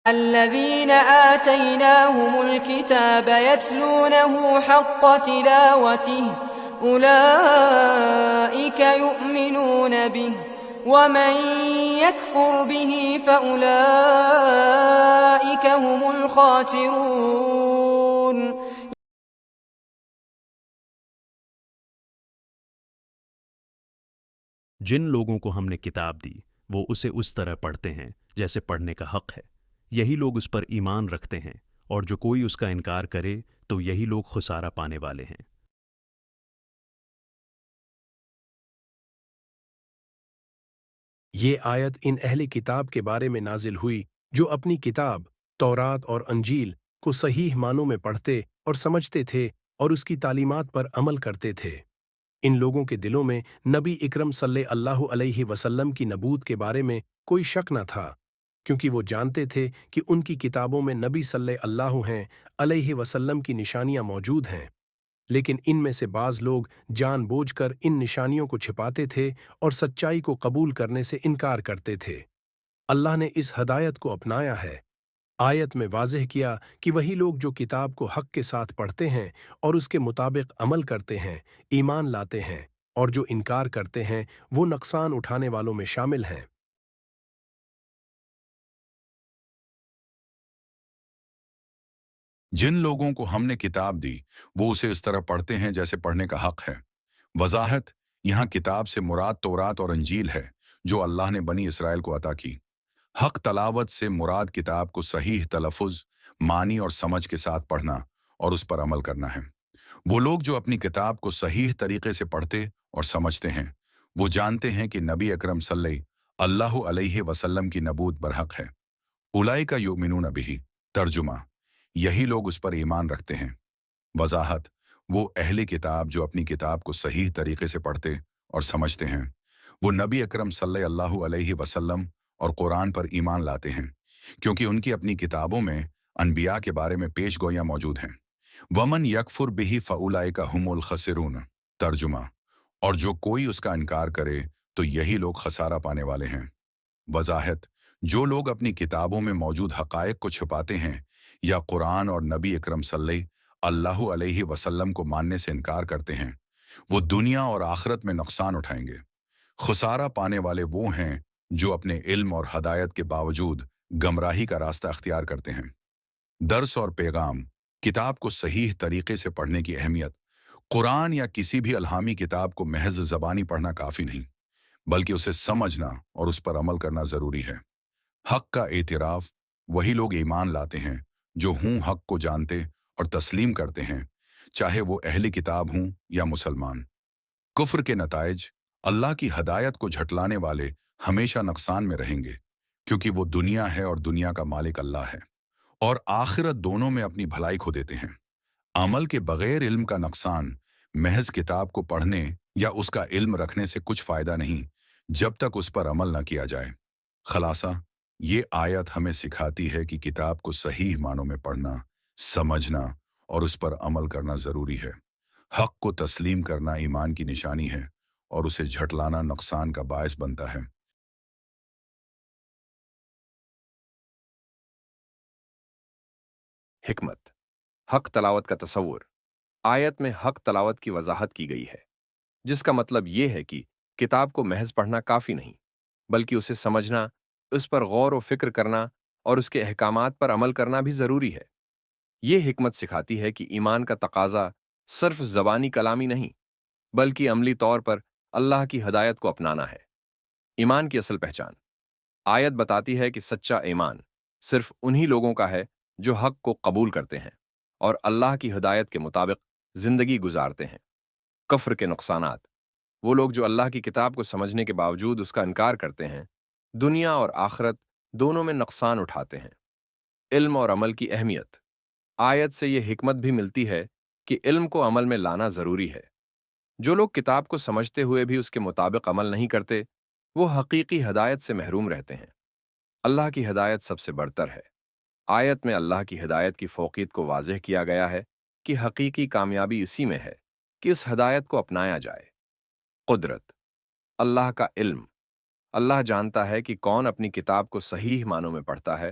الذين آتيناهم الكتاب يتلونه حق تلاوته أولئك يؤمنون به ومن يكفر به فأولئك هم الخاسرون. جن لوگوں کو ہم نے کتاب دی وہ اسے اس طرح پڑھتے ہیں جیسے پڑھنے کا حق ہے، یہی لوگ اس پر ایمان رکھتے ہیں، اور جو کوئی اس کا انکار کرے تو یہی لوگ خسارہ پانے والے ہیں۔ یہ آیت ان اہل کتاب کے بارے میں نازل ہوئی جو اپنی کتاب تورات اور انجیل کو صحیح معنوں میں پڑھتے اور سمجھتے تھے اور اس کی تعلیمات پر عمل کرتے تھے۔ ان لوگوں کے دلوں میں نبی اکرم صلی اللہ علیہ وسلم کی نبوت کے بارے میں کوئی شک نہ تھا، کیونکہ وہ جانتے تھے کہ ان کی کتابوں میں نبی صلی اللہ علیہ وسلم کی نشانیاں موجود ہیں، لیکن ان میں سے بعض لوگ جان بوجھ کر ان نشانیوں کو چھپاتے تھے اور سچائی کو قبول کرنے سے انکار کرتے تھے۔ اللہ نے اس ہدایت کو اپنایا ہے۔ آیت میں واضح کیا کہ وہی لوگ جو کتاب کو حق کے ساتھ پڑھتے ہیں اور اس کے مطابق عمل کرتے ہیں، ایمان لاتے ہیں، اور جو انکار کرتے ہیں وہ نقصان اٹھانے والوں میں شامل ہیں۔ جن لوگوں کو ہم نے کتاب دی وہ اسے اس طرح پڑھتے ہیں جیسے پڑھنے کا حق ہے۔ وضاحت: یہاں کتاب سے مراد تورات اور انجیل ہے جو اللہ نے بنی اسرائیل کو عطا کی۔ حق تلاوت سے مراد کتاب کو صحیح تلفظ، معنی اور سمجھ کے ساتھ پڑھنا اور اس پر عمل کرنا ہے۔ وہ لوگ جو اپنی کتاب کو صحیح طریقے سے پڑھتے اور سمجھتے ہیں وہ جانتے ہیں کہ نبی اکرم صلی اللہ علیہ وسلم کی نبوت برحق ہے۔ اولئک یؤمنون بہ، ترجمہ: یہی لوگ اس پر ایمان رکھتے ہیں۔ وضاحت: وہ اہل کتاب جو اپنی کتاب کو صحیح طریقے سے پڑھتے اور سمجھتے ہیں وہ نبی اکرم صلی اللہ علیہ وسلم اور قرآن پر ایمان لاتے ہیں، کیونکہ ان کی اپنی کتابوں میں انبیاء کے بارے میں پیش گوئیاں موجود ہیں۔ ومن یکفر بہ فاولئک ھم الخاسرون، ترجمہ: اور جو کوئی اس کا انکار کرے تو یہی لوگ خسارہ پانے والے ہیں۔ وضاحت: جو لوگ اپنی کتابوں میں موجود حقائق کو چھپاتے ہیں یا قرآن اور نبی اکرم صلی اللہ علیہ وسلم کو ماننے سے انکار کرتے ہیں وہ دنیا اور آخرت میں نقصان اٹھائیں گے۔ خسارہ پانے والے وہ ہیں جو اپنے علم اور ہدایت کے باوجود گمراہی کا راستہ اختیار کرتے ہیں۔ درس اور پیغام: کتاب کو صحیح طریقے سے پڑھنے کی اہمیت۔ قرآن یا کسی بھی الہامی کتاب کو محض زبانی پڑھنا کافی نہیں، بلکہ اسے سمجھنا اور اس پر عمل کرنا ضروری ہے۔ حق کا اعتراف: وہی لوگ ایمان لاتے ہیں جو حق کو جانتے اور تسلیم کرتے ہیں، چاہے وہ اہل کتاب ہوں یا مسلمان۔ کفر کے نتائج: اللہ کی ہدایت کو جھٹلانے والے ہمیشہ نقصان میں رہیں گے، کیونکہ وہ دنیا ہے اور دنیا کا مالک اللہ ہے، اور آخرت دونوں میں اپنی بھلائی کھو دیتے ہیں۔ عمل کے بغیر علم کا نقصان: محض کتاب کو پڑھنے یا اس کا علم رکھنے سے کچھ فائدہ نہیں جب تک اس پر عمل نہ کیا جائے۔ خلاصہ: یہ آیت ہمیں سکھاتی ہے کہ کتاب کو صحیح معنوں میں پڑھنا، سمجھنا اور اس پر عمل کرنا ضروری ہے۔ حق کو تسلیم کرنا ایمان کی نشانی ہے اور اسے جھٹلانا نقصان کا باعث بنتا ہے۔ حکمت: حق تلاوت کا تصور۔ آیت میں حق تلاوت کی وضاحت کی گئی ہے، جس کا مطلب یہ ہے کہ کتاب کو محض پڑھنا کافی نہیں، بلکہ اسے سمجھنا، اس پر غور و فکر کرنا اور اس کے احکامات پر عمل کرنا بھی ضروری ہے۔ یہ حکمت سکھاتی ہے کہ ایمان کا تقاضا صرف زبانی کلامی نہیں، بلکہ عملی طور پر اللہ کی ہدایت کو اپنانا ہے۔ ایمان کی اصل پہچان۔ آیت بتاتی ہے کہ سچا ایمان صرف انہی لوگوں کا ہے جو حق کو قبول کرتے ہیں اور اللہ کی ہدایت کے مطابق زندگی گزارتے ہیں۔ کفر کے نقصانات: وہ لوگ جو اللہ کی کتاب کو سمجھنے کے باوجود اس کا انکار کرتے ہیں دنیا اور آخرت دونوں میں نقصان اٹھاتے ہیں۔ علم اور عمل کی اہمیت: آیت سے یہ حکمت بھی ملتی ہے کہ علم کو عمل میں لانا ضروری ہے۔ جو لوگ کتاب کو سمجھتے ہوئے بھی اس کے مطابق عمل نہیں کرتے وہ حقیقی ہدایت سے محروم رہتے ہیں۔ اللہ کی ہدایت سب سے برتر ہے۔ آیت میں اللہ کی ہدایت کی فوقیت کو واضح کیا گیا ہے کہ حقیقی کامیابی اسی میں ہے کہ اس ہدایت کو اپنایا جائے۔ قدرت: اللہ کا علم۔ اللہ جانتا ہے کہ کون اپنی کتاب کو صحیح معنوں میں پڑھتا ہے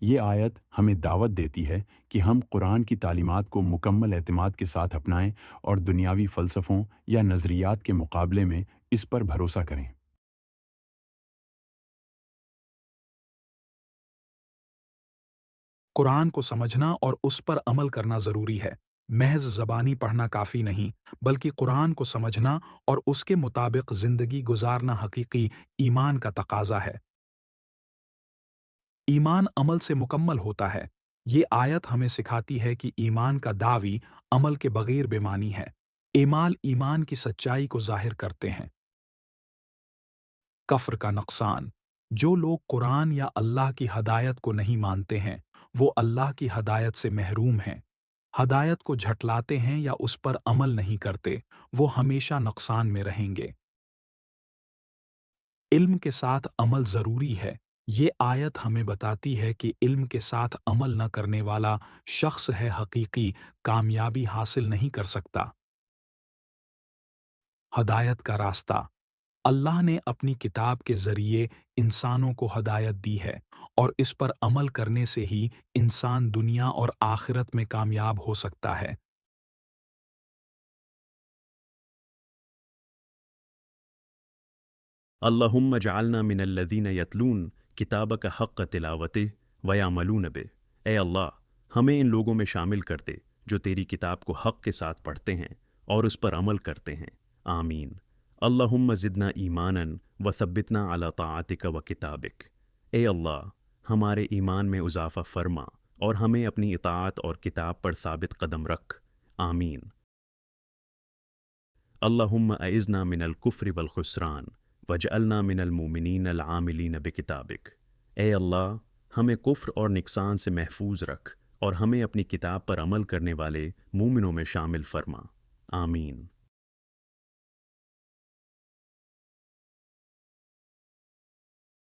یہ آیت ہمیں دعوت دیتی ہے کہ ہم قرآن کی تعلیمات کو مکمل اعتماد کے ساتھ اپنائیں اور دنیاوی فلسفوں یا نظریات کے مقابلے میں اس پر بھروسہ کریں۔ قرآن کو سمجھنا اور اس پر عمل کرنا ضروری ہے۔ محض زبانی پڑھنا کافی نہیں، بلکہ قرآن کو سمجھنا اور اس کے مطابق زندگی گزارنا حقیقی ایمان کا تقاضا ہے۔ ایمان عمل سے مکمل ہوتا ہے۔ یہ آیت ہمیں سکھاتی ہے کہ ایمان کا دعوی عمل کے بغیر بے معنی ہے۔ اعمال ایمان کی سچائی کو ظاہر کرتے ہیں۔ کفر کا نقصان۔ جو لوگ قرآن یا اللہ کی ہدایت کو نہیں مانتے ہیں، وہ اللہ کی ہدایت سے محروم ہیں۔ ہدایت کو جھٹلاتے ہیں یا اس پر عمل نہیں کرتے، وہ ہمیشہ نقصان میں رہیں گے۔ علم کے ساتھ عمل ضروری ہے۔ یہ آیت ہمیں بتاتی ہے کہ علم کے ساتھ عمل نہ کرنے والا شخص ہے حقیقی کامیابی حاصل نہیں کر سکتا۔ ہدایت کا راستہ۔ اللہ نے اپنی کتاب کے ذریعے انسانوں کو ہدایت دی ہے، اور اس پر عمل کرنے سے ہی انسان دنیا اور آخرت میں کامیاب ہو سکتا ہے۔ اللہم اجعلنا من الذین یتلون کتابک حق تلاوتہ ویعملون بہ۔ اے اللہ، ہمیں ان لوگوں میں شامل کر دے جو تیری کتاب کو حق کے ساتھ پڑھتے ہیں اور اس پر عمل کرتے ہیں۔ آمین۔ اللہم زدنا ایمانا وثبتنا علی طاعتک و کتابک۔ اے اللہ، ہمارے ایمان میں اضافہ فرما اور ہمیں اپنی اطاعت اور کتاب پر ثابت قدم رکھ۔ آمین۔ اللہم اعذنا من الکفر والخسران واجعلنا من المؤمنین العاملین بکتابک۔ اے اللہ، ہمیں کفر اور نقصان سے محفوظ رکھ اور ہمیں اپنی کتاب پر عمل کرنے والے مومنوں میں شامل فرما۔ آمین۔